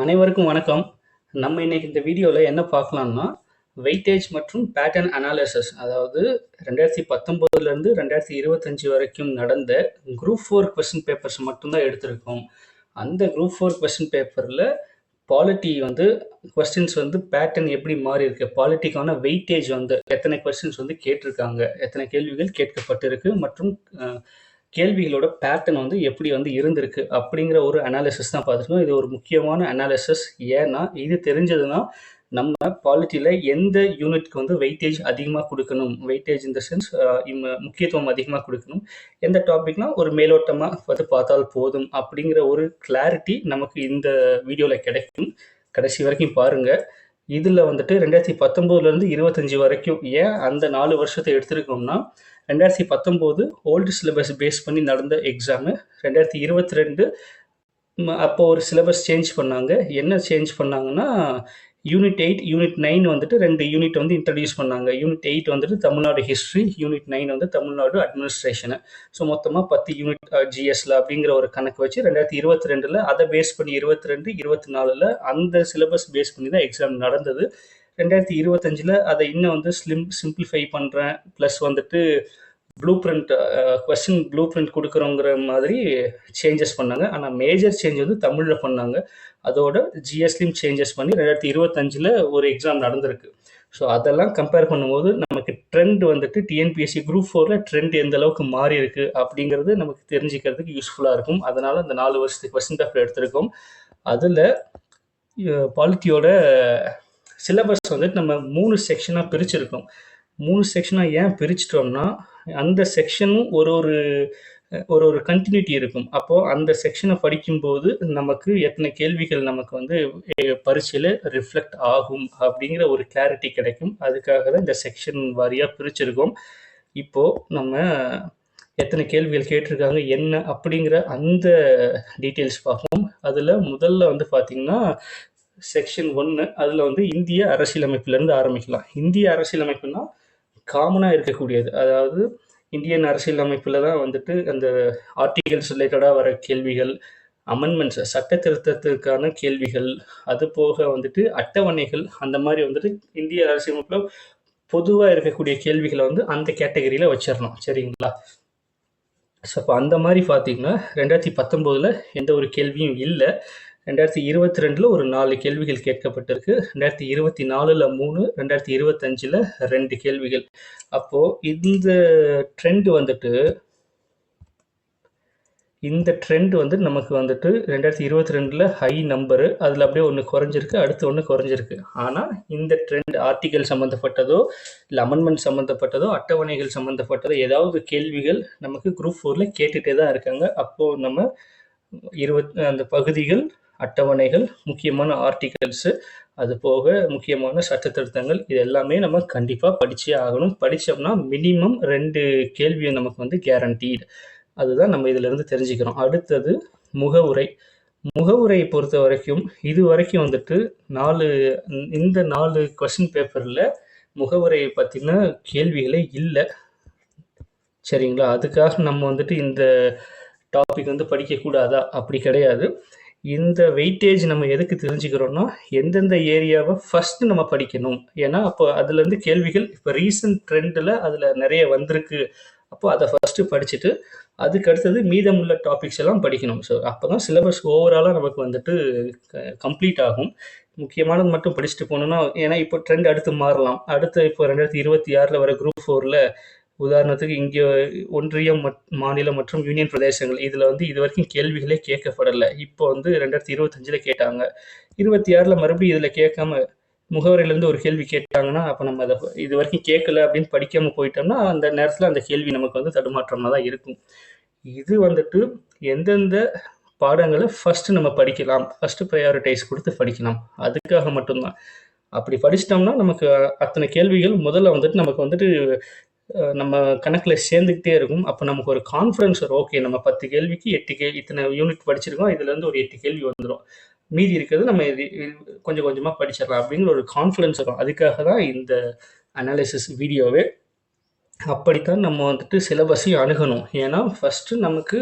அனைவருக்கும் வணக்கம். நம்ம இன்னைக்கு இந்த வீடியோவில் என்ன பார்க்கலாம்னா வெயிட்டேஜ் மற்றும் பேட்டர்ன் அனாலிசிஸ், அதாவது 2019லேருந்து 2025 வரைக்கும் நடந்த குரூப் 4 கொஸ்டின் பேப்பர்ஸ் மட்டும்தான் எடுத்திருக்கோம். அந்த குரூப் 4 கொஸ்டின் பேப்பரில் பாலிட்டி கொஸ்டின்ஸ் பேட்டர்ன் எப்படி மாறி இருக்கு, பாலிட்டிக்கான வெயிட்டேஜ் எத்தனை கொஸ்டின்ஸ் கேட்டிருக்காங்க, எத்தனை கேள்விகள் கேட்கப்பட்டிருக்கு மற்றும் கேள்விகளோட பேட்டர்ன் எப்படி இருந்திருக்கு அப்படிங்கிற ஒரு அனாலிசிஸ் தான் பார்த்துருக்கோம். இது ஒரு முக்கியமான அனாலிசிஸ். ஏன்னா இது தெரிஞ்சதுன்னா நம்ம பாலிட்டியில் எந்த யூனிட்க்கு வெயிட்டேஜ் அதிகமாக கொடுக்கணும், வெயிட்டேஜ் இந்த சென்ஸ் முக்கியத்துவம் அதிகமாக கொடுக்கணும், எந்த டாபிக்னால் ஒரு மேலோட்டமாக பார்த்தால் போதும் அப்படிங்கிற ஒரு கிளாரிட்டி நமக்கு இந்த வீடியோவில் கிடைக்கும். கடைசி வரைக்கும் பாருங்கள். இதில் 2019லேருந்து 25 வரைக்கும் ஏன் அந்த 4 வருஷத்தை எடுத்திருக்கோம்னா 2019 ஓல்டு சிலபஸ் பேஸ் பண்ணி நடந்த எக்ஸாமு. 2022 அப்போ ஒரு சிலபஸ் சேஞ்ச் பண்ணாங்க. என்ன சேஞ்ச் பண்ணாங்கன்னா யூனிட் 8 யூனிட் 9 2 யூனிட் இன்ட்ரடியூஸ் பண்ணாங்க. Unit 8 Tamil Nadu history, unit 9 Tamil Nadu administration. So மொத்தமாக 10 யூனிட் ஜிஎஸ்ல அப்படிங்கிற ஒரு கணக்கு வச்சு 2022 அதை பேஸ் பண்ணி 22 24 அந்த சிலபஸ் பேஸ் பண்ணி தான் எக்ஸாம் நடந்தது. 2025 அதை இன்னும் சிம்பிளிஃபை பண்ணுறேன், plus blueprint question blueprint கொடுக்குறோங்கிற மாதிரி சேஞ்சஸ் பண்ணாங்க. ஆனால் மேஜர் சேஞ்ச் தமிழில் பண்ணாங்க. அதோட ஜிஎஸ்லையும் சேஞ்சஸ் பண்ணி 2025 ஒரு எக்ஸாம் நடந்திருக்கு. ஸோ அதெல்லாம் கம்பேர் பண்ணும்போது நமக்கு ட்ரெண்ட் டிஎன்பிஎஸ்சி குரூப் 4 ட்ரெண்ட் எந்த அளவுக்கு மாறி இருக்கு அப்படிங்கிறது நமக்கு தெரிஞ்சுக்கிறதுக்கு யூஸ்ஃபுல்லாக இருக்கும். அதனால் அந்த 4 வருஷத்துக்கு கொஸ்டின் பேப்பர் எடுத்திருக்கோம். அதில் பாலிட்டியோட சிலபஸ் நம்ம 3 செக்ஷனாக பிரிச்சிருக்கோம். 3 செக்ஷனாக ஏன் பிரிச்சிட்டோம்னா அந்த செக்ஷனும் ஒரு கண்டினியூட்டி இருக்கும். அப்போது அந்த செக்ஷனை படிக்கும்போது நமக்கு எத்தனை கேள்விகள் நமக்கு பரீட்சையில் ரிஃப்ளெக்ட் ஆகும் அப்படிங்கிற ஒரு கிளாரிட்டி கிடைக்கும். அதுக்காக தான் இந்த செக்ஷன் வாரியாக பிரிச்சிருக்கோம். இப்போது நம்ம எத்தனை கேள்விகள் கேட்டிருக்காங்க என்ன அப்படிங்கிற அந்த டீட்டெயில்ஸ் பார்ப்போம். அதில் முதல்ல பார்த்திங்கன்னா செக்ஷன் 1, அதில் இந்திய அரசியலமைப்புலேருந்து ஆரம்பிக்கலாம். இந்திய அரசியலமைப்புனா காமனாக இருக்கக்கூடியது, அதாவது இந்தியன் அரசியலமைப்பில் தான் அந்த ஆர்டிகல்ஸ் ரிலேட்டடாக வர கேள்விகள், அமெண்ட்மெண்ட்ஸ் சட்ட திருத்தத்துக்கான கேள்விகள், அது போக அட்டவணைகள், அந்த மாதிரி இந்திய அரசியலமைப்பில் பொதுவாக இருக்கக்கூடிய கேள்விகளை அந்த கேட்டகரியில் வச்சிடணும். சரிங்களா? ஸோ அப்போ அந்த மாதிரி பார்த்தீங்கன்னா 2019 எந்த ஒரு கேள்வியும் இல்லை. 2022 ஒரு 4 கேள்விகள் கேட்கப்பட்டிருக்கு. 2024 3, 2025 2 கேள்விகள். அப்போது இந்த ட்ரெண்ட் நமக்கு 2022 ஹை நம்பரு, அதில் அப்படியே ஒன்று குறைஞ்சிருக்கு, அடுத்து ஒன்று குறைஞ்சிருக்கு. ஆனால் இந்த ட்ரெண்ட் ஆர்டிகல் சம்மந்தப்பட்டதோ இல்லை அமெண்ட்மெண்ட் சம்மந்தப்பட்டதோ அட்டவணைகள் சம்மந்தப்பட்டதோ ஏதாவது கேள்விகள் நமக்கு குரூப் 4 கேட்டுகிட்டே தான் இருக்காங்க. அப்போது நம்ம அந்த பகுதிகள், அட்டவணைகள், முக்கியமான ஆர்டிகல்ஸு, அது போக முக்கியமான சட்ட திருத்தங்கள், இது எல்லாமே நம்ம கண்டிப்பாக படித்தே ஆகணும். படித்தோம்னா மினிமம் 2 கேள்வி நமக்கு கேரண்டீடு. அதுதான் நம்ம இதிலிருந்து தெரிஞ்சுக்கிறோம். அடுத்தது முகவுரை பொறுத்த வரைக்கும் இது வரைக்கும் இந்த 4 கொஸ்டின் பேப்பரில் முகவுரையை பற்றின கேள்விகளே இல்லை. சரிங்களா? அதுக்காக நம்ம இந்த டாபிக் படிக்கக்கூடாதா? அப்படி கிடையாது. இந்த வெயிட்டேஜ் நம்ம எதுக்கு தெரிஞ்சுக்கிறோம்னா எந்தெந்த ஏரியாவை ஃபஸ்ட்டு நம்ம படிக்கணும். ஏன்னா அப்போ அதுலேருந்து கேள்விகள் இப்போ ரீசன்ட் ட்ரெண்டில் அதில் நிறைய வந்திருக்கு. அப்போ அதை ஃபஸ்ட்டு படிச்சுட்டு அதுக்கு அடுத்தது மீதமுள்ள டாபிக்ஸ் எல்லாம் படிக்கணும். ஸோ அப்போ தான் சிலபஸ் ஓவராலாக நமக்கு கம்ப்ளீட் ஆகும். முக்கியமானது மட்டும் படிச்சுட்டு போகணுன்னா, ஏன்னா இப்போ ட்ரெண்ட் அடுத்து மாறலாம். அடுத்து இப்போ 2026 வர குரூப் 4 உதாரணத்துக்கு இங்கே ஒன்றியம், மாநிலம் மற்றும் யூனியன் பிரதேசங்கள் இதில் இது வரைக்கும் கேள்விகளே கேட்கப்படலை. இப்போ 2025 கேட்டாங்க. 26 மறுபடியும் இதில் கேட்காம முகவரியிலேருந்து ஒரு கேள்வி கேட்டாங்கன்னா அப்போ நம்ம அதை இது வரைக்கும் கேட்கல அப்படின்னு படிக்காமல் போயிட்டோம்னா அந்த நேரத்தில் அந்த கேள்வி நமக்கு தடுமாற்றமாக தான் இருக்கும். இது எந்தெந்த பாடங்களை ஃபஸ்ட்டு நம்ம படிக்கலாம், ஃபஸ்ட்டு ப்ரையாரிட்டைஸ் கொடுத்து படிக்கலாம், அதுக்காக மட்டும்தான். அப்படி படிச்சிட்டோம்னா நமக்கு அத்தனை கேள்விகள் முதல்ல நமக்கு நம்ம கணக்கில் சேர்ந்துக்கிட்டே இருக்கும். அப்போ நமக்கு ஒரு கான்ஃபிடன்ஸ் வரும். ஓகே, நம்ம 10 கேள்விக்கு 8 இத்தனை யூனிட் படிச்சிருக்கோம், இதுலேருந்து ஒரு 8 கேள்வி வந்துடும், மீதி இருக்கிறது நம்ம கொஞ்சம் கொஞ்சமாக படிச்சிடலாம் அப்படிங்கிற ஒரு கான்ஃபிடன்ஸ் வரும். அதுக்காக தான் இந்த அனாலிசிஸ் வீடியோவே. அப்படித்தான் நம்ம சிலபஸையும் அணுகணும். ஏன்னா ஃபஸ்ட்டு நமக்கு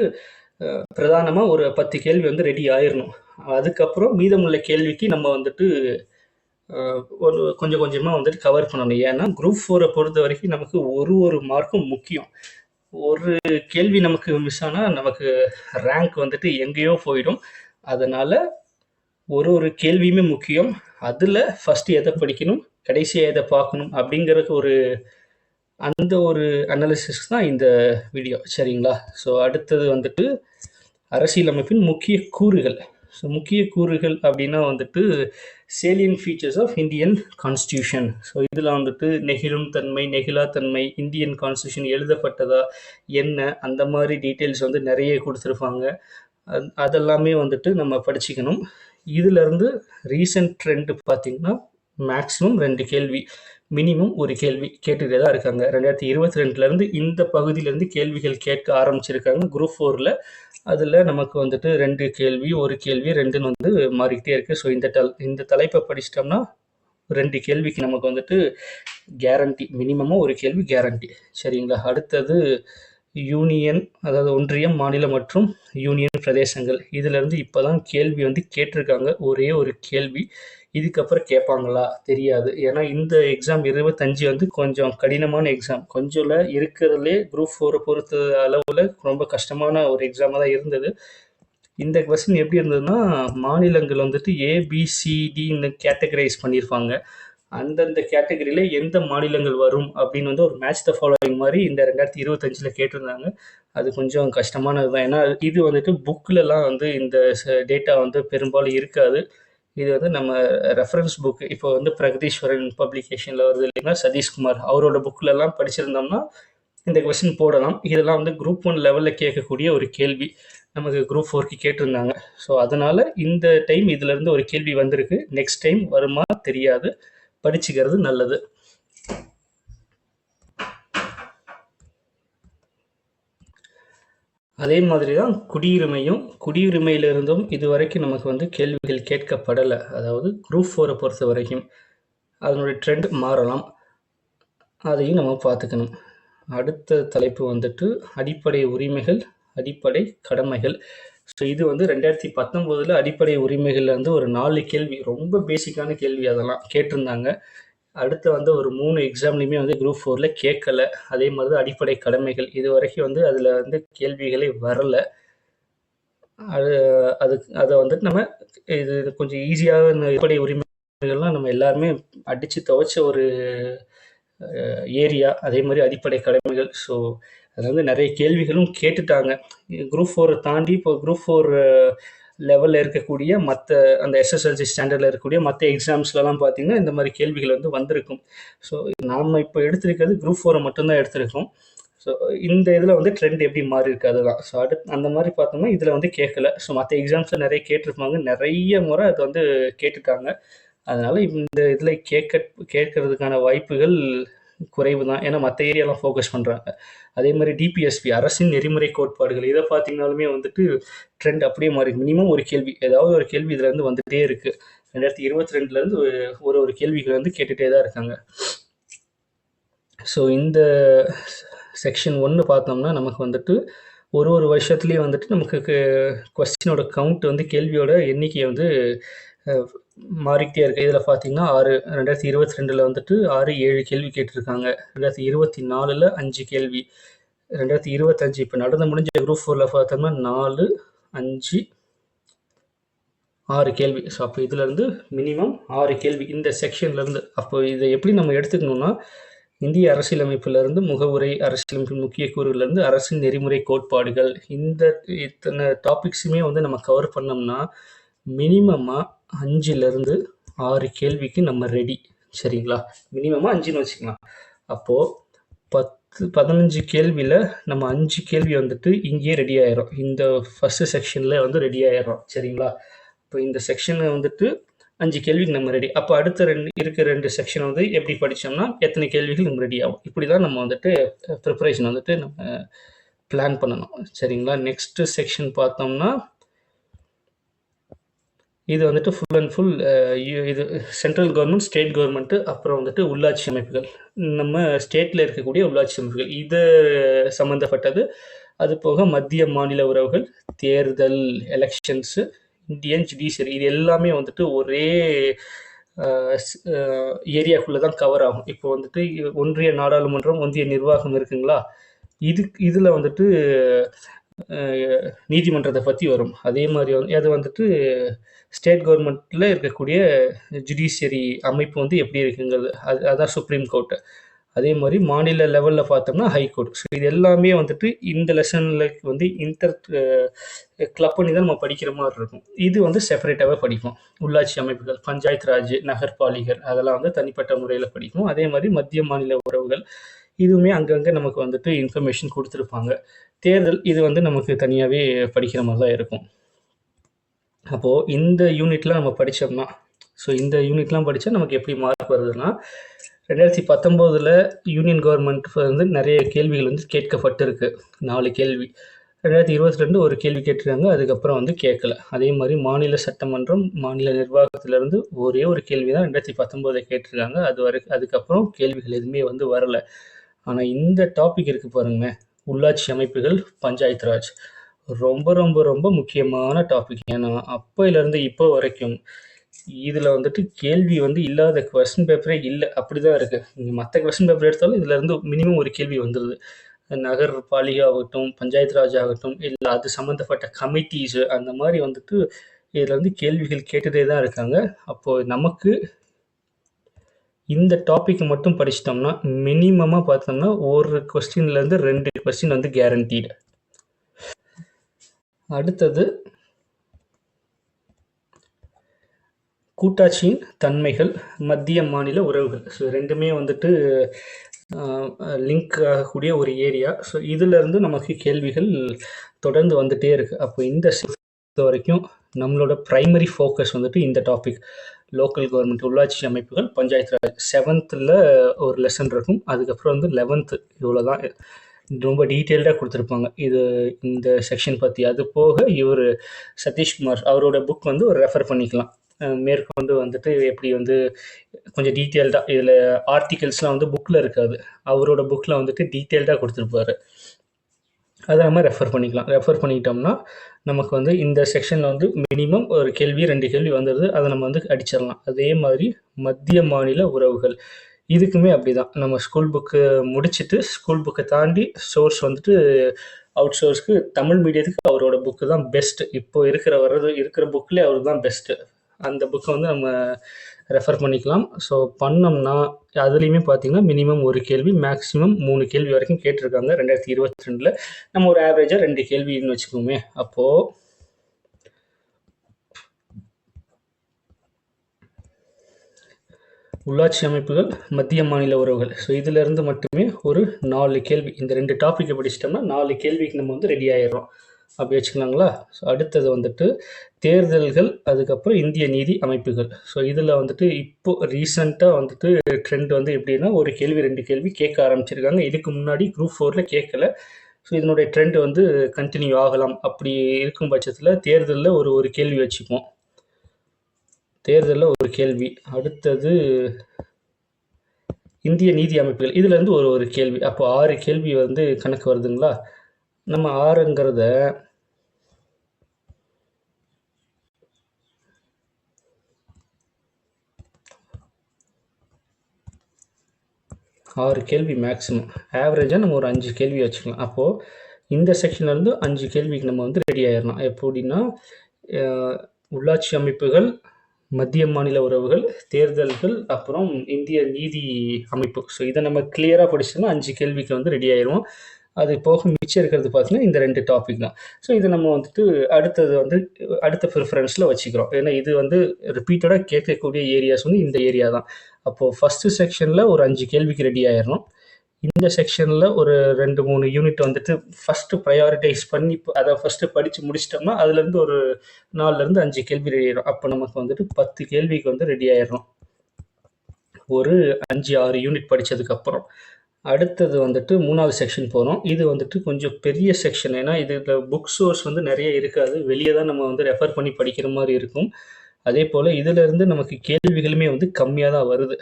பிரதானமாக ஒரு 10 கேள்வி ரெடி ஆயிடணும். அதுக்கப்புறம் மீதமுள்ள கேள்விக்கு நம்ம வந்துட்டு ஒரு கொஞ்சம் கொஞ்சமாக வந்துட்டு கவர் பண்ணணும். ஏன்னா குரூப் ஃபோரை பொறுத்த வரைக்கும் நமக்கு ஒரு மார்க்கும் முக்கியம். ஒரு கேள்வி நமக்கு மிஸ் ஆனால் நமக்கு ரேங்க் வந்துட்டு எங்கேயோ போயிடும். அதனால் ஒரு கேள்வியுமே முக்கியம். அதில் ஃபஸ்ட்டு எதை படிக்கணும், கடைசியாக எதை பார்க்கணும் அப்படிங்கிறதுக்கு அந்த ஒரு அனாலிசிஸ் தான் இந்த வீடியோ. சரிங்களா? ஸோ அடுத்தது வந்துட்டு அரசியலமைப்பின் முக்கிய கூறுகள். ஸோ முக்கிய கூறுகள் அப்படின்னா வந்துட்டு salient features of Indian constitution. So இதில் வந்துட்டு நெகிழும் தன்மை, நெகிழா தன்மை, இந்தியன் கான்ஸ்டியூஷன் எழுதப்பட்டதா என்ன, அந்த மாதிரி டீட்டெயில்ஸ் வந்து நிறைய கொடுத்துருப்பாங்க. அதெல்லாமே வந்துட்டு நம்ம படிச்சுக்கணும். இதிலேருந்து ரீசன்ட் ட்ரெண்டு பார்த்திங்கன்னா மேக்ஸிமம் 2 கேள்வி, மினிமம் 1 கேள்வி கேட்டுகிட்டே தான் இருக்காங்க. 2022லேருந்து இந்த பகுதியிலேருந்து கேள்விகள் கேட்க ஆரம்பிச்சிருக்காங்க குரூப் 4ல். அதில் நமக்கு வந்துட்டு 2 கேள்வி, 1 கேள்வி, 2ன்னு வந்து மாறிக்கிட்டே இருக்குது. ஸோ இந்த தலைப்பை படிச்சிட்டோம்னா 2 கேள்விக்கு நமக்கு வந்துட்டு கேரண்டி, மினிமமாக 1 கேள்வி கேரண்டி. சரிங்களா? அடுத்தது யூனியன், அதாவது ஒன்றியம், மாநிலம் மற்றும் யூனியன் பிரதேசங்கள். இதிலேருந்து இப்போ தான் கேள்வி வந்து கேட்டிருக்காங்க. ஒரே ஒரு கேள்வி. இதுக்கப்புறம் கேட்பாங்களா தெரியாது. ஏன்னா இந்த எக்ஸாம் 25 வந்து கொஞ்சம் கடினமான எக்ஸாம். கொஞ்சம் இருக்கிறதுலே குரூப் 4 பொறுத்த அளவில் ரொம்ப கஷ்டமான ஒரு எக்ஸாமாக தான் இருந்தது. இந்த கொஸ்டின் எப்படி இருந்ததுன்னா, மாநிலங்கள் வந்துட்டு ஏபிசிடின்னு கேட்டகரைஸ் பண்ணியிருப்பாங்க. அந்தந்த கேட்டகரியில் எந்த மாநிலங்கள் வரும் அப்படின்னு வந்து ஒரு மேட்ச் த ஃபாலோவிங் மாதிரி இந்த 2025 கேட்டிருந்தாங்க. அது கொஞ்சம் கஷ்டமானது தான். ஏன்னா இது வந்துட்டு புக்கிலலாம் வந்து இந்த டேட்டா வந்து பெரும்பாலும் இருக்காது. இது வந்து நம்ம ரெஃபரன்ஸ் புக், இப்போ வந்து பிரகதீஸ்வரன் பப்ளிகேஷனில் வருது இல்லைங்களா, சதீஷ்குமார், அவரோட புக்கிலலாம் படிச்சிருந்தோம்னா இந்த கொஸ்டின் போடலாம். இதெல்லாம் வந்து குரூப் 1 லெவலில் கேட்கக்கூடிய ஒரு கேள்வி, நமக்கு குரூப் 4க்கு கேட்டிருந்தாங்க. ஸோ அதனால் இந்த டைம் இதிலேருந்து ஒரு கேள்வி வந்திருக்கு. நெக்ஸ்ட் டைம் வருமா தெரியாது, படிச்சுக்கிறது நல்லது. அதே மாதிரி தான் குடியுரிமையிலிருந்தும் இது வரைக்கும் நமக்கு வந்து கேள்விகள் கேட்கப்படலை. அதாவது குரூப் 4 பொறுத்த வரைக்கும் அதனுடைய ட்ரெண்ட் மாறலாம், அதையும் நம்ம பார்த்துக்கணும். அடுத்த தலைப்பு வந்துட்டு அடிப்படை உரிமைகள், அடிப்படை கடமைகள். ஸோ இது வந்து 2019 அடிப்படை உரிமைகள்லேருந்து ஒரு 4 கேள்வி, ரொம்ப பேசிக்கான கேள்வி அதெல்லாம் கேட்டிருந்தாங்க. அடுத்து வந்து ஒரு 3 எக்ஸாம்லையுமே வந்து குரூப் 4ல் கேட்கலை. அதே மாதிரி தான் அடிப்படை கடமைகள், இது வரைக்கும் வந்து அதில் வந்து கேள்விகளே வரலை. அதை வந்துட்டு நம்ம இது கொஞ்சம் ஈஸியாக அடிப்படை உரிமைகள்லாம் நம்ம எல்லாருமே அடித்து துவைச்ச ஒரு ஏரியா. அதே மாதிரி அடிப்படை கடமைகள். ஸோ அது வந்து நிறைய கேள்விகளும் கேட்டுட்டாங்க. குரூப் 4 தாண்டி இப்போ குரூப் 4 லெவலில் இருக்கக்கூடிய மற்ற அந்த எஸ்எஸ்எல்சி ஸ்டாண்டர்டில் இருக்கக்கூடிய மற்ற எக்ஸாம்ஸ்லலாம் பார்த்திங்கன்னா இந்த மாதிரி கேள்விகள் வந்து வந்திருக்கும். ஸோ நாம் இப்போ எடுத்திருக்கிறது குரூப் 4 மட்டும்தான் எடுத்திருக்கோம். ஸோ இந்த இதில் வந்து ட்ரெண்ட் எப்படி மாறி இருக்கு அதுதான். ஸோ அந்த மாதிரி பார்த்தோம்னா இதில் வந்து கேட்கல. ஸோ மற்ற எக்ஸாம்ஸில் நிறைய கேட்டிருப்பாங்க, நிறைய முறை அது வந்து கேட்டுட்டாங்க. அதனால் இந்த இதில் கேட்கறதுக்கான வாய்ப்புகள் குறைவு தான். ஏன்னா மற்ற ஏரியாலாம் ஃபோக்கஸ் பண்ணுறாங்க. அதே மாதிரி டிபிஎஸ்பி, அரசின் நெறிமுறை கோட்பாடுகள், இதை பார்த்தீங்கனாலுமே வந்துட்டு ட்ரெண்ட் அப்படியே மாறி மினிமம் 1 கேள்வி, ஏதாவது ஒரு கேள்வி இதில் இருந்து வந்துகிட்டே இருக்குது. 2022லேருந்து ஒரு கேள்விகள் வந்து கேட்டுகிட்டே தான் இருக்காங்க. ஸோ இந்த செக்ஷன் 1 பார்த்தோம்னா நமக்கு வந்துட்டு ஒரு வருஷத்துலேயே வந்துட்டு நமக்கு கொஸ்டினோட கவுண்ட் வந்து கேள்வியோட எண்ணிக்கை வந்து மாறிக்கிட்டே இருக்குது. இதில் பார்த்தீங்கன்னா 2022 வந்துட்டு 6-7 கேள்வி கேட்டிருக்காங்க. 2024 5 கேள்வி, 2025 இப்போ நடந்து முடிஞ்ச குரூப் 4ல் பார்த்தோம்னா 4, 5, 6 கேள்வி. ஸோ அப்போ இதிலேருந்து மினிமம் 6 கேள்வி இந்த செக்ஷன்லேருந்து. அப்போ இதை எப்படி நம்ம எடுத்துக்கணும்னா, இந்திய அரசியலமைப்பிலிருந்து முகவுரை, அரசியலமைப்பின் முக்கிய கூறுகள்லேருந்து அரசின் நெறிமுறை கோட்பாடுகள், இத்தனை டாபிக்ஸுமே வந்து நம்ம கவர் பண்ணோம்னா மினிமமாக 5லேருந்து 6 கேள்விக்கு நம்ம ரெடி. சரிங்களா? மினிமமாக 5ன்னு வச்சுக்கலாம். அப்போது 15 கேள்வியில் நம்ம 5 கேள்வி வந்துட்டு இங்கேயே ரெடி ஆயிரும். இந்த ஃபஸ்ட்டு செக்ஷனில் வந்து ரெடி ஆயிரும். சரிங்களா? இப்போ இந்த செக்ஷனை வந்துட்டு 5 கேள்விக்கு நம்ம ரெடி. அப்போ அடுத்த 2 செக்ஷன் வந்து எப்படி படித்தோம்னா எத்தனை கேள்விகள் நம்ம ரெடி ஆகும். இப்படி தான் நம்ம வந்துட்டு ப்ரிப்பரேஷன் வந்துட்டு நம்ம பிளான் பண்ணணும். சரிங்களா? நெக்ஸ்ட்டு செக்ஷன் பார்த்தோம்னா இது வந்துட்டு ஃபுல் அண்ட் ஃபுல் இது சென்ட்ரல் கவர்மெண்ட், ஸ்டேட் கவர்மெண்ட்டு, அப்புறம் வந்துட்டு உள்ளாட்சி அமைப்புகள், நம்ம ஸ்டேட்டில் இருக்கக்கூடிய உள்ளாட்சி அமைப்புகள், இது சம்மந்தப்பட்டது. அது போக மத்திய மாநில உறவுகள், தேர்தல், எலெக்ஷன்ஸு, இந்தியன் ஜுடிஷியரி இது எல்லாமே வந்துட்டு ஒரே ஏரியாக்குள்ளே தான் கவர் ஆகும். இப்போ வந்துட்டு ஒன்றிய நாடாளுமன்றம், ஒன்றிய நிர்வாகம் இருக்குங்களா, இதில் வந்துட்டு நீதிமன்றத்தை பற்றி வரும். அதே மாதிரி அது வந்துட்டு ஸ்டேட் கவர்மெண்ட்டில் இருக்கக்கூடிய ஜுடிஷியரி அமைப்பு வந்து எப்படி இருக்குங்கிறது அதான் சுப்ரீம் கோர்ட்டு. அதே மாதிரி மாநில லெவலில் பார்த்தோம்னா ஹைகோர்ட். ஸோ இது எல்லாமே வந்துட்டு இந்த லெசனில் வந்து கிளப் பண்ணி தான் நம்ம படிக்கிற மாதிரி இருக்கும். இது வந்து செப்பரேட்டாகவே படிப்போம். உள்ளாட்சி அமைப்புகள், பஞ்சாயத்து ராஜ், நகர்பாலிகர் அதெல்லாம் வந்து தனிப்பட்ட முறையில் படிக்கும். அதே மாதிரி மத்திய மாநில உறவுகள் இதுவுமே அங்கங்கே நமக்கு வந்துட்டு இன்ஃபர்மேஷன் கொடுத்துருப்பாங்க. தேர்தல் இது வந்து நமக்கு தனியாகவே படிக்கிற மாதிரி தான் இருக்கும். அப்போது இந்த யூனிட்லாம் நம்ம படித்தோம்னா இந்த யூனிட்லாம் படித்தா நமக்கு எப்படி மார்க் வருதுன்னா 2019 யூனியன் கவர்மெண்ட் வந்து நிறைய கேள்விகள் வந்து கேட்கப்பட்டிருக்கு. 4 கேள்வி. 2022 ஒரு கேள்வி கேட்டிருக்காங்க, அதுக்கப்புறம் வந்து கேட்கல. அதே மாதிரி மாநில சட்டமன்றம், மாநில நிர்வாகத்திலேருந்து ஒரே ஒரு கேள்வி தான் 2019 கேட்டிருக்காங்க. அதுக்கப்புறம் கேள்விகள் எதுவுமே வந்து வரல. ஆனால் இந்த டாபிக் இருக்குது பாருங்க, உள்ளாட்சி அமைப்புகள், பஞ்சாயத்து ராஜ் ரொம்ப ரொம்ப ரொம்ப முக்கியமான டாபிக். ஏன்னா அப்போலேருந்து இப்போ வரைக்கும் இதில் வந்துட்டு கேள்வி வந்து இல்லாத கொஸ்டின் பேப்பரே இல்லை, அப்படி தான் இருக்குது. நீங்கள் மற்ற கொஸ்டின் பேப்பர் எடுத்தாலும் இதிலேருந்து மினிமம் ஒரு கேள்வி வந்துடுது. நகர் பாலிகை ஆகட்டும், பஞ்சாயத்து ராஜ் ஆகட்டும், இல்லை அது சம்மந்தப்பட்ட கமிட்டிஸு அந்த மாதிரி வந்துட்டு இதில் வந்து கேள்விகள் கேட்டுகிட்டே தான் இருக்காங்க. அப்போது நமக்கு இந்த டாபிக் மட்டும் படிச்சிட்டோம்னா மினிமமாக பார்த்தோம்னா ஒரு கொஸ்டின்லேருந்து 2 கொஸ்டின் வந்து கேரண்டீடு. அடுத்தது கூட்டாட்சியின் தன்மைகள், மத்திய மாநில உறவுகள். ஸோ ரெண்டுமே வந்துட்டு லிங்க் ஆகக்கூடிய ஒரு ஏரியா. ஸோ இதிலேருந்து நமக்கு கேள்விகள் தொடர்ந்து வந்துகிட்டே இருக்குது. அப்போ இந்த வரைக்கும் நம்மளோட ப்ரைமரி ஃபோக்கஸ் வந்துட்டு இந்த டாபிக் லோக்கல் கவர்மெண்ட், உள்ளாட்சி அமைப்புகள், பஞ்சாயத்து ராஜ். 7th ஒரு லெசன் இருக்கும். அதுக்கப்புறம் வந்து 11th இவ்வளோ தான். ரொம்ப டீட்டெயில்டாக கொடுத்துருப்பாங்க இது இந்த செக்ஷன் பற்றி. அது போக இவர் சதீஷ்குமார் அவரோட புக் வந்து ஒரு ரெஃபர் பண்ணிக்கலாம். மேற்கொண்டு வந்துட்டு எப்படி வந்து கொஞ்சம் டீட்டெயில்டாக இதில் ஆர்டிகல்ஸ்லாம் வந்து புக்கில் இருக்காது, அவரோட புக்கில் வந்துட்டு டீட்டெயில்டாக கொடுத்துருப்பாரு. அதை நம்ம ரெஃபர் பண்ணிக்கலாம். ரெஃபர் பண்ணிட்டோம்னா நமக்கு வந்து இந்த செக்ஷனில் வந்து மினிமம் ஒரு கேள்வி 2 கேள்வி வந்துடுது, அதை நம்ம வந்து அடிச்சிடலாம். அதே மாதிரி மத்திய மாநில உறவுகள் இதுக்குமே அப்படி தான். நம்ம ஸ்கூல் புக்கு முடிச்சுட்டு ஸ்கூல் புக்கை தாண்டி சோர்ஸ் வந்துட்டு அவுட் சோர்ஸ்க்கு தமிழ் மீடியத்துக்கு அவரோட புக்கு தான் பெஸ்ட்டு. இப்போ இருக்கிற புக்கில் அவர் தான் பெஸ்ட்டு. அந்த புக்கை வந்து நம்ம ரெஃபர் பண்ணிக்கலாம். ஸோ பண்ணோம்னா அதுலேயுமே பார்த்தீங்கன்னா மினிமம் ஒரு கேள்வி, மேக்ஸிமம் 3 கேள்வி வரைக்கும் கேட்டிருக்காங்க 2022. நம்ம ஒரு ஆவரேஜாக 2 கேள்வின்னு வச்சுக்கோமே. அப்போது உள்ளாட்சி அமைப்புகள், மத்திய மாநில உறவுகள். ஸோ இதிலேருந்து மட்டுமே ஒரு 4 கேள்வி. இந்த 2 டாப்பிக்கை படிச்சிட்டோம்னா 4 கேள்விக்கு நம்ம வந்து ரெடி ஆயிடுறோம். அப்படி வச்சுக்கலாங்களா? ஸோ அடுத்தது வந்துட்டு தேர்தல்கள், அதுக்கப்புறம் இந்திய நீதி அமைப்புகள். ஸோ இதில் வந்துட்டு இப்போ ரீசெண்டாக வந்துட்டு ட்ரெண்ட் வந்து எப்படின்னா ஒரு கேள்வி 2 கேள்வி கேட்க ஆரம்பிச்சிருக்காங்க. இதுக்கு முன்னாடி Group 4ல் கேட்கல. ஸோ இதனுடைய ட்ரெண்ட் வந்து கண்டினியூ ஆகலாம். அப்படி இருக்கும் பட்சத்தில் தேர்தலில் ஒரு கேள்வி வச்சுப்போம். தேர்தலில் ஒரு கேள்வி. அடுத்தது இந்திய நீதி அமைப்புகள், இதுலேருந்து ஒரு கேள்வி. அப்போ 6 கேள்வி வந்து கணக்கு வருதுங்களா? நம்ம 6ங்கிறத 6 கேள்வி மேக்ஸிமம். ஆவரேஜாக நம்ம ஒரு 5 கேள்வி வச்சுக்கலாம். அப்போது இந்த செக்ஷன்லேருந்து 5 கேள்விக்கு நம்ம வந்து ரெடி ஆயிடலாம். எப்படின்னா உள்ளாட்சி அமைப்புகள், மத்திய மாநில உறவுகள், தேர்தல்கள், அப்புறம் இந்திய நீதி அமைப்பு. ஸோ இதை நம்ம கிளியராக படிச்சோம்னா 5 கேள்விக்கு வந்து ரெடி ஆயிடுவோம். அது போக மிச்சம் இருக்கிறது பார்த்தீங்கன்னா இந்த 2 டாபிக் தான். ஸோ இதை நம்ம வந்துட்டு அடுத்தது வந்து அடுத்த ப்ரிஃபரன்ஸில் வச்சுக்கிறோம். ஏன்னா இது வந்து ரிப்பீட்டடாக கேட்கக்கூடிய ஏரியாஸ் வந்து இந்த ஏரியா தான். அப்போது ஃபஸ்ட்டு செக்ஷனில் ஒரு 5 கேள்விக்கு ரெடி ஆயிடணும். இந்த செக்ஷனில் ஒரு 2-3 யூனிட் வந்துட்டு ஃபஸ்ட்டு ப்ரையாரிட்டைஸ் பண்ணி அதை ஃபஸ்ட்டு படித்து முடிச்சிட்டோம்னா அதுலேருந்து ஒரு 4லேருந்து 5 கேள்வி ரெடி ஆயிடும். அப்போ நமக்கு வந்துட்டு 10 கேள்விக்கு வந்து ரெடி ஆயிடணும் ஒரு 5-6 யூனிட் படித்ததுக்கப்புறம். அடுத்தது வந்துட்டு 3வது செக்ஷன் போகிறோம். இது வந்துட்டு கொஞ்சம் பெரிய செக்ஷன். ஏன்னா இதில் புக் சோர்ஸ் வந்து நிறைய இருக்காது, வெளியே தான் நம்ம வந்து ரெஃபர் பண்ணி படிக்கிற மாதிரி இருக்கும். அதே போல் இதிலேருந்து நமக்கு கேள்விகளுமே வந்து கம்மியாக தான் வருது.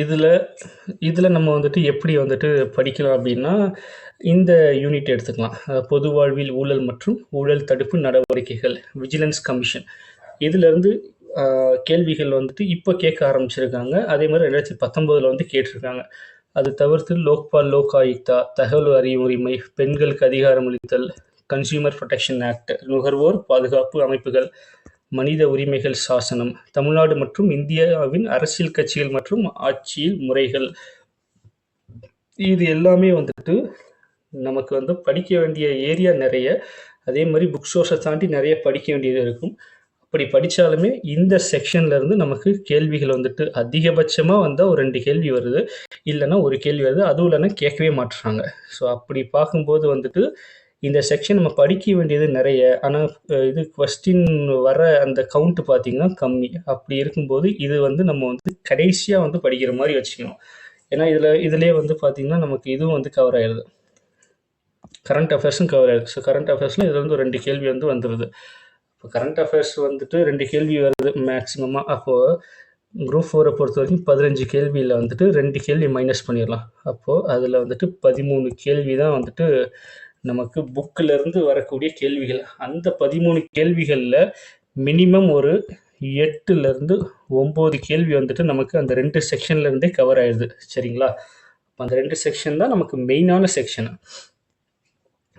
இதில் இதில் நம்ம வந்துட்டு எப்படி வந்துட்டு படிக்கலாம் அப்படின்னா, இந்த யூனிட் எடுத்துக்கலாம். பொது வாழ்வில் ஊழல் மற்றும் ஊழல் தடுப்பு நடவடிக்கைகள், விஜிலன்ஸ் கமிஷன். இதிலேருந்து கேள்விகள் வந்துட்டு இப்போ கேட்க ஆரம்பிச்சிருக்காங்க. அதே மாதிரி 2019 வந்து கேட்டிருக்காங்க. அது தவிர்த்து லோக்பால் லோக் ஆயுக்தா, தகவல் அறியும் உரிமை, பெண்களுக்கு அதிகாரம் அளித்தல், கன்சியூமர் ப்ரொடெக்ஷன் ஆக்ட், நுகர்வோர் பாதுகாப்பு அமைப்புகள், மனித உரிமைகள் சாசனம், தமிழ்நாடு மற்றும் இந்தியாவின் அரசியல் கட்சிகள் மற்றும் ஆட்சியில் முறைகள். இது எல்லாமே வந்துட்டு நமக்கு வந்து படிக்க வேண்டிய ஏரியா நிறைய. அதே மாதிரி புக் சோர்ஸை தாண்டி நிறைய படிக்க வேண்டியது இருக்கும். அப்படி படித்தாலுமே இந்த செக்ஷன்ல இருந்து நமக்கு கேள்விகள் வந்துட்டு அதிகபட்சமாக வந்தால் ஒரு 2 கேள்வி வருது, இல்லைன்னா ஒரு கேள்வி வருது. அதுவும் இல்லைன்னா கேட்கவே மாட்டுறாங்க. ஸோ அப்படி பார்க்கும்போது வந்துட்டு இந்த செக்ஷன் நம்ம படிக்க வேண்டியது நிறைய. ஆனால் இது கொஸ்டின் வர அந்த கவுண்ட் பார்த்தீங்கன்னா கம்மி. அப்படி இருக்கும்போது இது வந்து நம்ம வந்து கடைசியாக வந்து படிக்கிற மாதிரி வச்சுக்கணும். ஏன்னா இதுலேயே வந்து பார்த்தீங்கன்னா நமக்கு இதுவும் வந்து கவர் ஆயிடுது, கரண்ட் அஃபேர்ஸும் கவர் ஆயிடுது. ஸோ கரண்ட் அஃபேர்ஸில் இதில் வந்து 2 கேள்வி வந்து வந்துடுது. இப்போ கரண்ட் அஃபேர்ஸ் வந்துட்டு 2 கேள்வி வருது மேக்ஸிமமாக. அப்போது குரூப் 4 பொறுத்த வரைக்கும் 15 கேள்வியில் வந்துட்டு 2 கேள்வி மைனஸ் பண்ணிடலாம். அப்போது அதில் வந்துட்டு 13 கேள்வி தான் வந்துட்டு நமக்கு புக்கிலேருந்து வரக்கூடிய கேள்விகள். அந்த 13 கேள்விகளில் மினிமம் ஒரு 8லேருந்து 9 கேள்வி வந்துட்டு நமக்கு அந்த 2 செக்ஷன்லேருந்தே கவர் ஆயிடுது. சரிங்களா? அந்த 2 செக்ஷன் தான் நமக்கு மெயினான செக்ஷன்.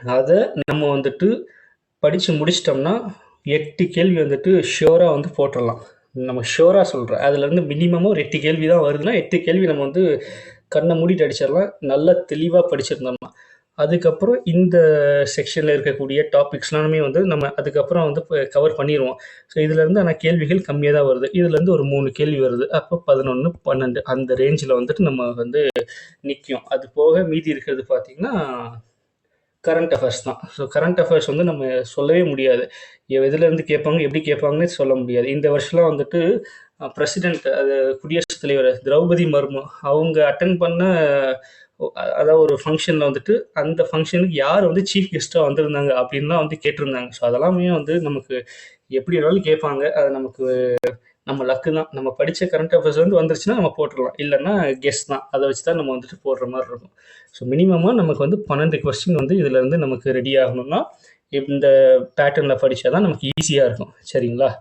அதை நம்ம வந்துட்டு படித்து முடிச்சிட்டோம்னா 8 கேள்வி வந்துட்டு ஷியோராக வந்து போட்டுடலாம். நம்ம ஷியோராக சொல்கிறேன். அதுலேருந்து மினிமமாக ஒரு 8 கேள்வி தான் வருதுன்னா 8 கேள்வி நம்ம வந்து கண்ணை மூடிட்டு அடிச்சிடலாம், நல்லா தெளிவாக படிச்சிருந்தோம்னா. அதுக்கப்புறம் இந்த செக்ஷனில் இருக்கக்கூடிய டாபிக்ஸ்லாமே வந்து நம்ம அதுக்கப்புறம் வந்து கவர் பண்ணிடுவோம். ஸோ இதுலேருந்து ஆனால் கேள்விகள் கம்மியாக தான் வருது. இதுலேருந்து ஒரு 3 கேள்வி வருது. அப்போ 11, 12 அந்த ரேஞ்சில் வந்துட்டு நம்ம வந்து நிற்கும். அது போக மீதி இருக்கிறது பார்த்திங்கன்னா கரண்ட் அஃபேர்ஸ் தான். ஸோ கரண்ட் அஃபேர்ஸ் வந்து நம்ம சொல்லவே முடியாது. எதுலேருந்து கேட்பாங்க, எப்படி கேட்பாங்கன்னே சொல்ல முடியாது. இந்த வருஷம்லாம் வந்துட்டு பிரசிடெண்ட், அது குடியரசுத் தலைவர் திரௌபதி மர்மு அவங்க அட்டன் பண்ண அதாவது ஒரு ஃபங்க்ஷனில் வந்துட்டு அந்த ஃபங்க்ஷனுக்கு யார் வந்து சீஃப் கெஸ்ட்டாக வந்திருந்தாங்க அப்படின்லாம் வந்து கேட்டிருந்தாங்க. ஸோ அதெல்லாமே வந்து நமக்கு எப்படி வேணாலும் கேட்பாங்க. அது நமக்கு நம்ம லக்கு தான். நம்ம படித்த கரண்ட் அஃபேர்ஸ் வந்து வந்துருச்சுன்னா நம்ம போட்டுடலாம், இல்லைன்னா கெஸ் தான். அதை வச்சு தான் நம்ம வந்துட்டு போடுற மாதிரி இருக்கும். ஸோ மினிமமாக நமக்கு வந்து 12 கொஸ்டின் வந்து இதிலேருந்து நமக்கு ரெடி ஆகணும்னா இந்த பேட்டர்னில் படித்தா தான் நமக்கு ஈஸியாக இருக்கும். சரிங்களா?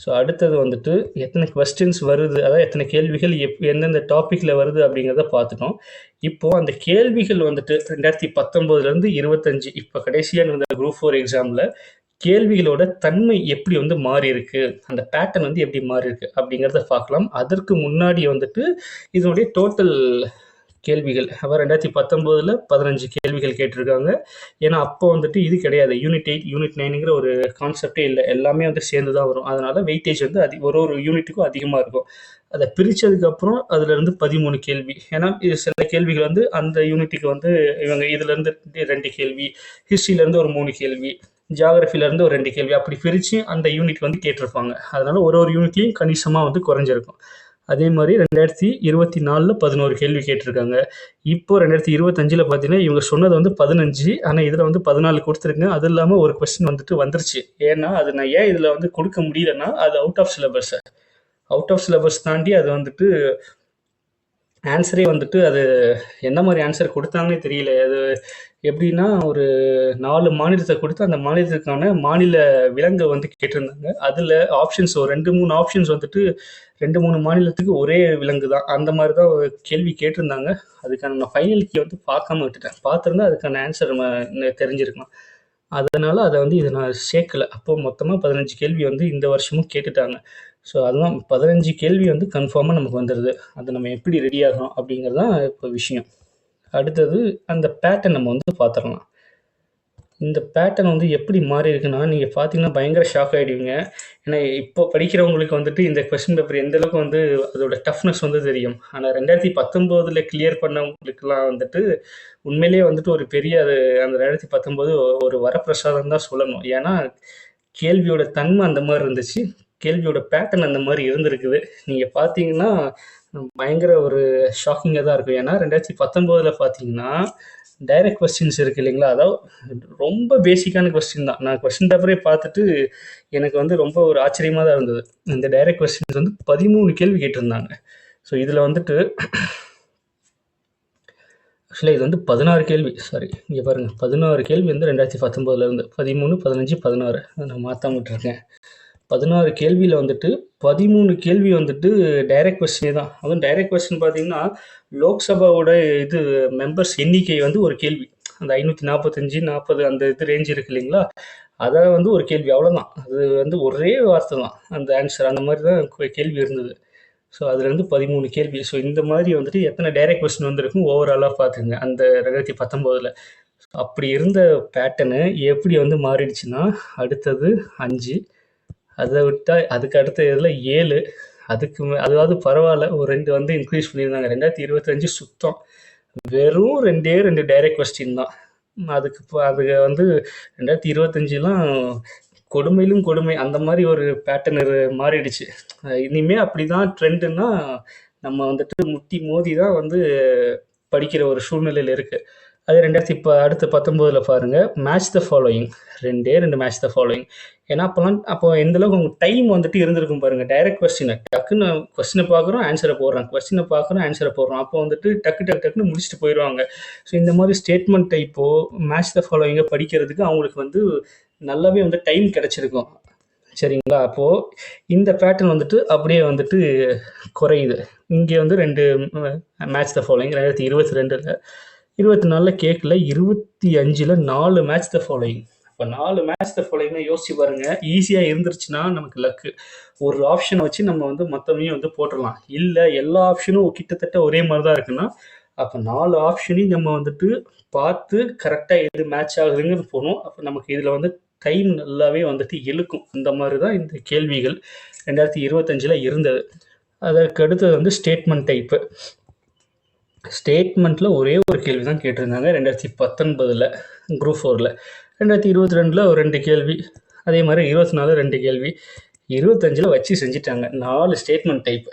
ஸோ அடுத்தது வந்துட்டு எத்தனை கொஸ்டின்ஸ் வருது, அதாவது எத்தனை கேள்விகள் எந்தெந்த டாப்பிக்கில் வருது அப்படிங்கிறத பார்த்துட்டோம். இப்போது அந்த கேள்விகள் வந்துட்டு 2019 25 இப்போ கடைசியாக நடந்த குரூப் 4 எக்ஸாமில் கேள்விகளோட தன்மை எப்படி வந்து மாறி இருக்கு, அந்த பேட்டர்ன் வந்து எப்படி மாறி இருக்கு அப்படிங்கிறத பார்க்கலாம். அதற்கு முன்னாடி வந்துட்டு இதனுடைய டோட்டல் கேள்விகள், அப்புறம் 2019 15 கேள்விகள் கேட்டிருக்காங்க. ஏன்னா அப்போ வந்துட்டு இது கிடையாது, யூனிட் 8 யூனிட் 9ங்கிற ஒரு கான்செப்டே இல்லை. எல்லாமே வந்து சேர்ந்து தான் வரும். அதனால வெயிட்டேஜ் வந்து ஒரு யூனிட்டுக்கும் அதிகமாக இருக்கும். அதை பிரித்ததுக்கப்புறம் அதுலேருந்து 13 கேள்வி. ஏன்னா இது சில கேள்விகள் வந்து அந்த யூனிட்டுக்கு வந்து இவங்க இதுலேருந்து 2 கேள்வி, ஹிஸ்ட்ரியிலேருந்து ஒரு 3 கேள்வி, ஜியாகிரஃபிலேருந்து ஒரு 2 கேள்வி, அப்படி பிரித்து அந்த யூனிட் வந்து கேட்டிருப்பாங்க. அதனால ஒரு யூனிட்லேயும் கணிசமாக வந்து குறைஞ்சிருக்கும். அதே மாதிரி 2024 11 கேள்வி கேட்டிருக்காங்க. இப்போ 2025 பார்த்தீங்கன்னா இவங்க சொன்னது வந்து 15, ஆனால் இதில் வந்து 14 கொடுத்துருங்க. அது இல்லாமல் ஒரு கொஸ்டின் வந்துட்டு வந்துருச்சு. ஏன்னா அது நான் ஏன் இதில் வந்து கொடுக்க முடியலன்னா அது அவுட் ஆஃப் சிலபஸ் தாண்டி அது வந்துட்டு ஆன்சரே வந்துட்டு அது என்ன மாதிரி ஆன்சர் கொடுத்தாங்கன்னே தெரியல. அது எப்படின்னா ஒரு 4 மாநிலத்தை கொடுத்து அந்த மாநிலத்துக்கான மாநில விலங்கை வந்து கேட்டிருந்தாங்க. அதில் ஆப்ஷன்ஸ் ஒரு 2-3 ஆப்ஷன்ஸ் வந்துட்டு 2-3 மாநிலத்துக்கு ஒரே விலங்கு தான், அந்த மாதிரி தான் கேள்வி கேட்டிருந்தாங்க. அதுக்கான நான் ஃபைனல் கீ வந்து பார்க்காம விட்டுட்டேன். பார்த்துருந்தா அதுக்கான ஆன்சர் நம்ம தெரிஞ்சிருக்கலாம். அதனால் அதை வந்து இதை நான் சேர்க்கலை. அப்போது மொத்தமாக 15 கேள்வி வந்து இந்த வருஷமும் கேட்டுட்டாங்க. ஸோ அதுதான் 15 கேள்வி வந்து கன்ஃபார்மாக நமக்கு வந்துடுது. அது நம்ம எப்படி ரெடி ஆகணும் அப்படிங்கிறது தான் இப்போ விஷயம். அடுத்தது அந்த பேட்டர்ன் நம்ம வந்து பார்த்துடலாம். இந்த பேட்டர்ன் வந்து எப்படி மாறி இருக்குன்னா நீங்கள் பார்த்தீங்கன்னா பயங்கர ஷாக் ஆகிடுவீங்க. ஏன்னா இப்போ படிக்கிறவங்களுக்கு வந்துட்டு இந்த கொஸ்டின் பேப்பர் எந்த அளவுக்கு வந்து அதோட டஃப்னஸ் வந்து தெரியும். ஆனால் 2019 கிளியர் பண்ணவங்களுக்குலாம் வந்துட்டு உண்மையிலேயே வந்துட்டு ஒரு பெரிய அது அந்த 2019 ஒரு வரப்பிரசாதம் தான் சொல்லணும். ஏன்னா கேள்வியோட தன்மை அந்த மாதிரி இருந்துச்சு, கேள்வியோட பேட்டர்ன் அந்த மாதிரி இருந்திருக்குது. நீங்கள் பார்த்தீங்கன்னா பயங்கர ஒரு ஷாக்கிங்காக தான் இருக்கும். ஏன்னா 2019 பார்த்தீங்கன்னா டைரக்ட் கொஸ்டின்ஸ் இருக்குது இல்லைங்களா, அதாவது ரொம்ப பேசிக்கான கொஸ்டின் தான். நான் கொஸ்டின் பேப்பரே பார்த்துட்டு எனக்கு வந்து ரொம்ப ஒரு ஆச்சரியமாக தான் இருந்தது. இந்த டைரக்ட் கொஸ்டின்ஸ் வந்து 13 கேள்வி கேட்டிருந்தாங்க. ஸோ இதில் வந்துட்டு ஆக்சுவலாக இது வந்து 16 கேள்வி. சாரி, இங்கே பாருங்கள், 16 கேள்வி வந்து 2019 13, 15, 16 நான் மாற்றாம விட்டுருக்கேன். 16 கேள்வியில் வந்துட்டு 13 கேள்வி வந்துட்டு டைரக்ட் கொஸ்டினே தான். அதுவும் டைரக்ட் கொஸ்டின் பார்த்தீங்கன்னா, லோக்சபாவோட இது மெம்பர்ஸ் எண்ணிக்கை வந்து ஒரு கேள்வி. அந்த 545, 40 அந்த இது ரேஞ்ச் இருக்கு இல்லைங்களா, அதை வந்து ஒரு கேள்வி, அவ்வளோதான். அது வந்து ஒரே வார்த்தை தான் அந்த ஆன்சர், அந்த மாதிரி தான் கேள்வி இருந்தது. ஸோ அதுலேருந்து 13 கேள்வி. ஸோ இந்த மாதிரி வந்துட்டு எத்தனை டைரக்ட் கொஸ்டின் வந்திருக்கும் ஓவராலாக பார்த்துங்க அந்த 2019. அப்படி இருந்த பேட்டர்னு எப்படி வந்து மாறிடுச்சுன்னா, அடுத்தது 5, அதை விட்டால் அதுக்கு அடுத்த இதில் 7, அதுக்கு அதாவது பரவாயில்ல, ஒரு 2 வந்து இன்க்ரீஸ் பண்ணியிருந்தாங்க. 2025 சுத்தம் வெறும் 2 டைரக்ட் கொஸ்டின் தான். அதுக்கு வந்து 2025லாம் கொடுமையிலும் கொடுமை, அந்த மாதிரி ஒரு பேட்டர்ன் மாறிடுச்சு. இனிமே அப்படிதான் ட்ரெண்டுன்னா நம்ம வந்துட்டு முட்டி மோதி தான் வந்து படிக்கிற ஒரு சூழ்நிலையில் இருக்குது. அது அடுத்த 19 பாருங்க, match the following, 2 match the following. ஏன்னா அப்போ எந்த அளவுக்கு உங்க டைம் வந்துட்டு இருந்திருக்கும் பாருங்க. டைரக்ட் கொஸ்டினை டக்குன்னு கொஸ்டினை பார்க்குறோம், ஆன்சரை போடுறோம், கொஸ்டினை பார்க்குறோம், ஆன்சரை போடுறோம். அப்போ வந்துட்டு டக்குன்னு முடிச்சுட்டு போயிடுவாங்க. ஸோ இந்த மாதிரி ஸ்டேட்மெண்ட் டைப்போ மேட்ச் த ஃபாலோயிங்கை படிக்கிறதுக்கு அவங்களுக்கு வந்து நல்லாவே வந்து டைம் கிடைச்சிருக்கும். சரிங்களா? அப்போது இந்த பேட்டர்ன் வந்துட்டு அப்படியே வந்துட்டு குறையுது. இங்கே வந்து 2 மேட்ச் த ஃபாலோயிங் 2022, 24 கேட்கல, 25ல் 4 மேட்ச் த ஃபாலோயிங். இப்போ 4 மேட்ச் த ஃபாலோயிங்னா யோசிச்சு பாருங்க. ஈஸியாக இருந்துருச்சுன்னா நமக்கு லக்கு, ஒரு ஆப்ஷனை வச்சு நம்ம வந்து மொத்தமையும் வந்து போட்டுடலாம். இல்லை எல்லா ஆப்ஷனும் கிட்டத்தட்ட ஒரே மாதிரி தான் இருக்குன்னா, அப்போ 4 ஆப்ஷனையும் நம்ம வந்துட்டு பார்த்து கரெக்டாக எது மேட்ச் ஆகுதுங்கிறது போகணும். அப்போ நமக்கு இதில் வந்து டைம் நல்லாவே வந்துட்டு இழுக்கும். அந்த மாதிரி தான் இந்த கேள்விகள் 2025 இருந்தது. அதற்கு அடுத்தது வந்து ஸ்டேட்மெண்ட் டைப்பு. ஸ்டேட்மெண்ட்டில் ஒரே ஒரு கேள்வி தான் கேட்டிருந்தாங்க 2019 குரூப் 4. 2022 ஒரு 2 கேள்வி, அதே மாதிரி 24 2 கேள்வி, 25 வச்சு செஞ்சுட்டாங்க 4 ஸ்டேட்மெண்ட் டைப்.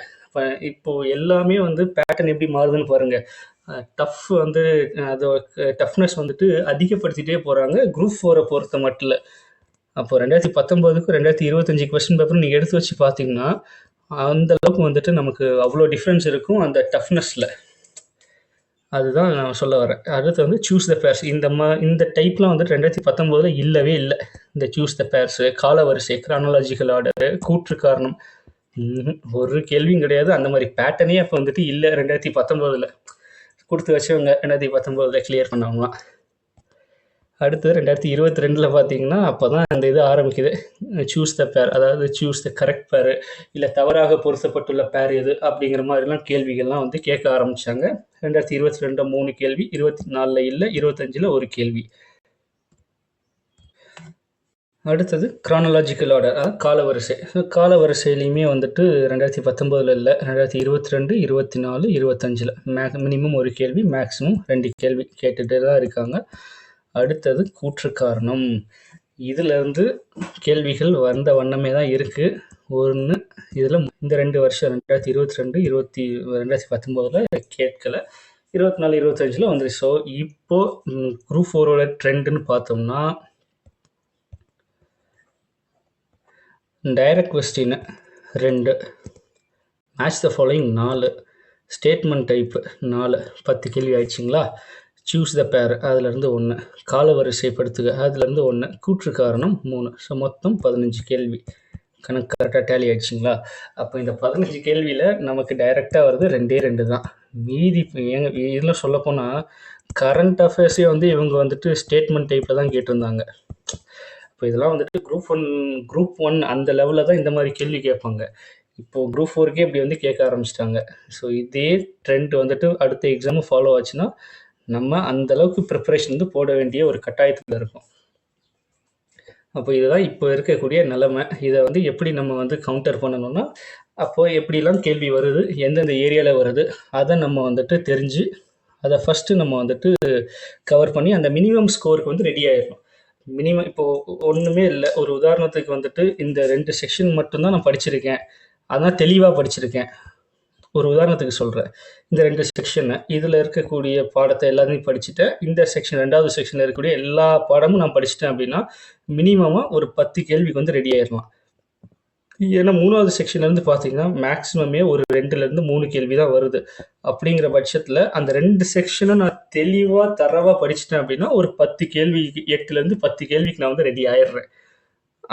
இப்போது எல்லாமே வந்து பேட்டர்ன் எப்படி மாறுதுன்னு பாருங்கள். டஃப் வந்து அதோட டஃப்னஸ் வந்துட்டு அதிகப்படுத்திகிட்டே போகிறாங்க குரூப் 4 பொறுத்த மட்டும். அப்போ 2019க்கும் 2025 கொஸ்டின் பேப்பர் நீங்கள் எடுத்து வச்சு பார்த்தீங்கன்னா அந்த அளவுக்கு வந்துட்டு நமக்கு அவ்வளோ டிஃப்ரென்ஸ் இருக்கும் அந்த டஃப்னஸில். அதுதான் நான் சொல்ல வரேன். அடுத்து வந்து சூஸ் த பேர்ஸ். இந்த டைப்லாம் வந்துட்டு 2019 இல்லவே இல்லை. இந்த சூஸ் த பேர்ஸு, காலவரிசை, கிரானலாஜிக்கல் ஆர்டரு, கூற்று காரணம், ஒரு கேள்வியும் கிடையாது. அந்த மாதிரி பேட்டர்னே அப்போ வந்துட்டு இல்லை 2019. கொடுத்து வச்சவங்க 2019 கிளியர் பண்ணவங்களாம். அடுத்து 2022 பார்த்தீங்கன்னா அப்போ தான் அந்த இது ஆரம்பிக்குது, சூஸ் த பேர், அதாவது சூஸ் த கரெக்ட் பேர், இல்லை தவறாக பொருத்தப்பட்டுள்ள பேர் எது அப்படிங்கிற மாதிரிலாம் கேள்விகள்லாம் வந்து கேட்க ஆரம்பித்தாங்க. 2022 3 கேள்வி, 24 இல்லை, 25 ஒரு கேள்வி. அடுத்தது கிரானலாஜிக்கல் ஆர்டர், அதாவது காலவரிசை. காலவரிசையிலையுமே வந்துட்டு 2019 இல்லை, 2022, 24, 25 மினிமம் ஒரு கேள்வி, மேக்ஸிமம் 2 கேள்வி கேட்டுகிட்டே தான் இருக்காங்க. அடுத்தது கூற்று காரணம். இதிலேருந்து கேள்விகள் வந்த வண்ணமே தான் இருக்குது. ஒன்று இதில் இந்த 2 வருஷம் 2022, 2019 கேட்கலை, 24, 25 வந்துருச்சு. ஸோ இப்போது குரூப் 4ஓட ட்ரெண்டுன்னு பார்த்தோம்னா direct question 2, match the following 4, statement type 4, 10 கேள்வி ஆயிடுச்சுங்களா. சூஸ் த பேர் அதுலேருந்து 1, காலவரிசைப்படுத்துக அதுலேருந்து 1, கூற்று காரணம் 3. ஸோ மொத்தம் 15 கேள்வி. கணக்கு கரெக்டாக டேலி ஆகிடுச்சிங்களா. அப்போ இந்த 15 கேள்வியில் நமக்கு டைரெக்டாக வருது 2 தான். மீதி இதில் சொல்லப்போனால் கரண்ட் அஃபேர்ஸே வந்து இவங்க வந்துட்டு ஸ்டேட்மெண்ட் டைப்பில் தான் கேட்டிருந்தாங்க. இப்போ இதெல்லாம் வந்துட்டு குரூப் ஒன் அந்த லெவலில் தான் இந்த மாதிரி கேள்வி கேட்பாங்க. இப்போது குரூப் 4க்கே இப்படி வந்து கேட்க ஆரம்பிச்சிட்டாங்க. ஸோ இதே ட்ரெண்ட் வந்துட்டு அடுத்த எக்ஸாமும் ஃபாலோ ஆச்சுன்னா நம்ம அந்தளவுக்கு ப்ரிப்பரேஷன் வந்து போட வேண்டிய ஒரு கட்டாயத்தில் இருக்கும். அப்போ இதுதான் இப்போ இருக்கக்கூடிய நிலைமை. இதை வந்து எப்படி நம்ம வந்து கவுண்டர் பண்ணணும்னா, அப்போது எப்படிலாம் கேள்வி வருது, எந்தெந்த ஏரியாவில் வருது, அதை நம்ம வந்துட்டு தெரிஞ்சு அதை ஃபஸ்ட்டு நம்ம வந்துட்டு கவர் பண்ணி அந்த மினிமம் ஸ்கோருக்கு வந்து ரெடி ஆகிடணும். மினிமம் இப்போது ஒன்றுமே இல்லை, ஒரு உதாரணத்துக்கு வந்துட்டு இந்த 2 செக்ஷன் மட்டும்தான் நான் படிச்சிருக்கேன், அதான் தெளிவாக படிச்சிருக்கேன். ஒரு உதாரணத்துக்கு சொல்கிறேன், இந்த 2 செக்ஷனை இதில் இருக்கக்கூடிய பாடத்தை எல்லாத்தையும் படிச்சுட்டேன், இந்த செக்ஷன் 2வது செக்ஷனில் இருக்கக்கூடிய எல்லா பாடமும் நான் படிச்சுட்டேன் அப்படின்னா மினிமமாக ஒரு 10 கேள்விக்கு வந்து ரெடி ஆயிடலாம். ஏன்னா 3வது செக்ஷன்லேருந்து பார்த்தீங்கன்னா, மேக்ஸிமமே ஒரு 2லேருந்து 3 கேள்வி தான் வருது. அப்படிங்கிற பட்சத்தில, அந்த 2 செக்ஷனும் நான் தெளிவா, தரோவா படிச்சுட்டேன் அப்படின்னா, ஒரு 10 கேள்வி 8லேருந்து 10 கேள்விக்கு நான் வந்து ரெடி ஆயிடுறேன்.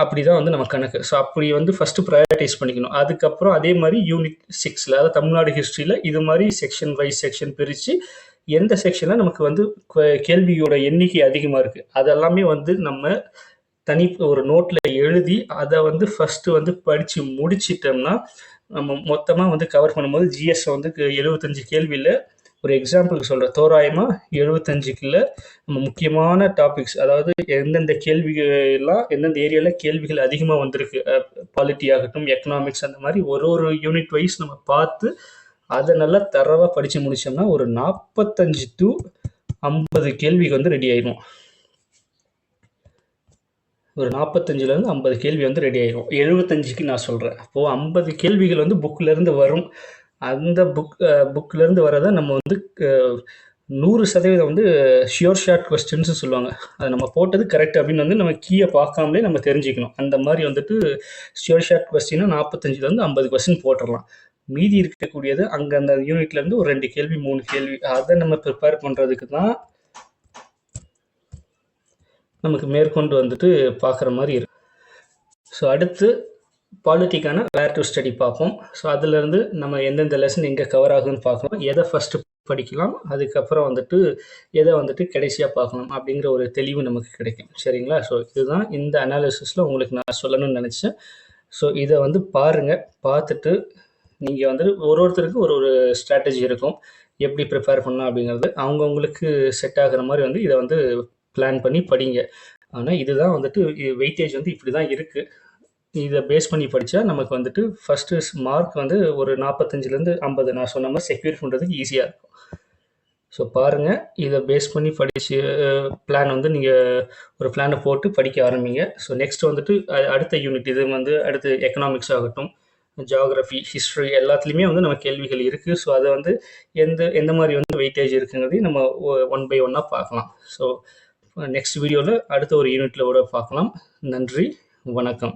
அப்படிதான் வந்து நம்ம கணக்கு. ஸோ அப்படி வந்து ஃபர்ஸ்ட்டு ப்ரையாரிடைஸ் பண்ணிக்கணும். அதுக்கப்புறம் அதே மாரி யூனிட் 6ல அதாவது தமிழ்நாடு ஹிஸ்ட்ரியில இது மாரி செக்ஷன் வைஸ் செக்ஷன் பிரிச்சு, எந்த செக்ஷன்ல நமக்கு வந்து கேள்வியோட எண்ணிக்கை அதிகமா இருக்கு. அதெல்லாமே வந்து நம்ம ஒரு நோட்ல எழுதி, அத வந்து ஃபர்ஸ்ட்டு வந்து படிச்சு முடிச்சிட்டோம்னா, நம்ம மொத்தமா வந்து கவர் பண்ணும்போது ஜிஎஸ் வந்து 75 கேள்வியில ஒரு எக்ஸாம்பிளுக்கு சொல்றேன். தோராயமா 75க்குள்ள நம்ம முக்கியமான டாபிக்ஸ் அதாவது எந்தெந்த கேள்விகள்லாம் எந்தெந்த ஏரியால கேள்விகள் அதிகமா வந்திருக்கு. பாலிட்டி ஆகட்டும், எக்கனாமிக்ஸ் அந்த மாரி ஒரு ஒரு யூனிட் வைஸ் நம்ம பார்த்து, அத நல்லா தரோவா படிச்சு முடிச்சோம்னா, ஒரு 45 டூ 50 கேள்விக்கு வந்து ரெடி ஆயிரும். ஒரு 45லேருந்து 50 கேள்வி வந்து ரெடி ஆயிரும். 75க்கு நான் சொல்றேன். அப்போ 50 கேள்விகள் வந்து புக்லேருந்து வரும். அந்த புக்லேருந்து வரத நம்ம வந்து 100% வந்து ஷியோர் ஷாட் கொஸ்டின்ஸ் சொல்லுவாங்க. அது நம்ம போட்டது கரெக்ட் அப்படின்னு வந்து நம்ம கீயை பார்க்காமலே நம்ம தெரிஞ்சுக்கணும். அந்த மாதிரி வந்துட்டு ஷியோர் ஷாட் கொஸ்டினா 45லேருந்து 50 கொஸ்டின் போட்டுடலாம். மீதி இருக்கக்கூடியது அங்கே அந்த யூனிட்லேருந்து ஒரு 2 கேள்வி 3 கேள்வி அதை நம்ம ப்ரிப்பேர் பண்ணுறதுக்கு தான் நமக்கு மேற்கொண்டு வந்துட்டு பார்க்குற மாதிரி இருக்கு. ஸோ அடுத்து பாலிட்டிக்கான வேர் டு ஸ்டடி பார்ப்போம். ஸோ அதுலேருந்து நம்ம எந்தெந்த லெசன் எங்கே கவர் ஆகுதுன்னு பார்க்கணும். எதை ஃபஸ்ட்டு படிக்கலாம், அதுக்கப்புறம் வந்துட்டு எதை வந்துட்டு கடைசியாக பார்க்கணும் அப்படிங்கிற ஒரு தெளிவு நமக்கு கிடைக்கும். சரிங்களா? ஸோ இதுதான் இந்த அனாலிசிஸில் உங்களுக்கு நான் சொல்லணும்னு நினச்சேன். ஸோ இதை வந்து பாருங்கள். பார்த்துட்டு நீங்கள் வந்து ஒருத்தருக்கு ஒரு ஒரு ஸ்ட்ராட்டஜி இருக்கும். எப்படி ப்ரிப்பேர் பண்ணலாம் அப்படிங்கிறது அவங்கவுங்களுக்கு செட் ஆகிற மாதிரி வந்து இதை வந்து பிளான் பண்ணி படிங்க. ஆனால் இதுதான் வந்துட்டு வெயிட்டேஜ் வந்து இப்படி தான் இருக்குது. இதை பேஸ் பண்ணி படித்தா நமக்கு வந்துட்டு ஃபஸ்ட்டு மார்க் வந்து ஒரு 45லேருந்து 50 நான் சொன்ன மாதிரி செக்யூர் பண்ணுறதுக்கு ஈஸியாக இருக்கும். ஸோ பாருங்கள், இதை பேஸ் பண்ணி படித்து பிளான் வந்து நீங்கள் ஒரு பிளானை போட்டு படிக்க ஆரம்பிங்க. ஸோ நெக்ஸ்ட் வந்துட்டு அடுத்த யூனிட் இது வந்து அடுத்து எக்கனாமிக்ஸ் ஆகட்டும், ஜியாகிரஃபி, ஹிஸ்ட்ரி எல்லாத்துலேயுமே வந்து நம்ம கேள்விகள் இருக்குது. ஸோ அதை வந்து எந்த மாதிரி வந்து வெயிட்டேஜ் இருக்குங்கிறதையும் நம்ம ஒன் பை ஒன்னாக பார்க்கலாம். ஸோ நெக்ஸ்ட் வீடியோவில் அடுத்த ஒரு யூனிட்டில் கூட பார்க்கலாம். நன்றி, வணக்கம்.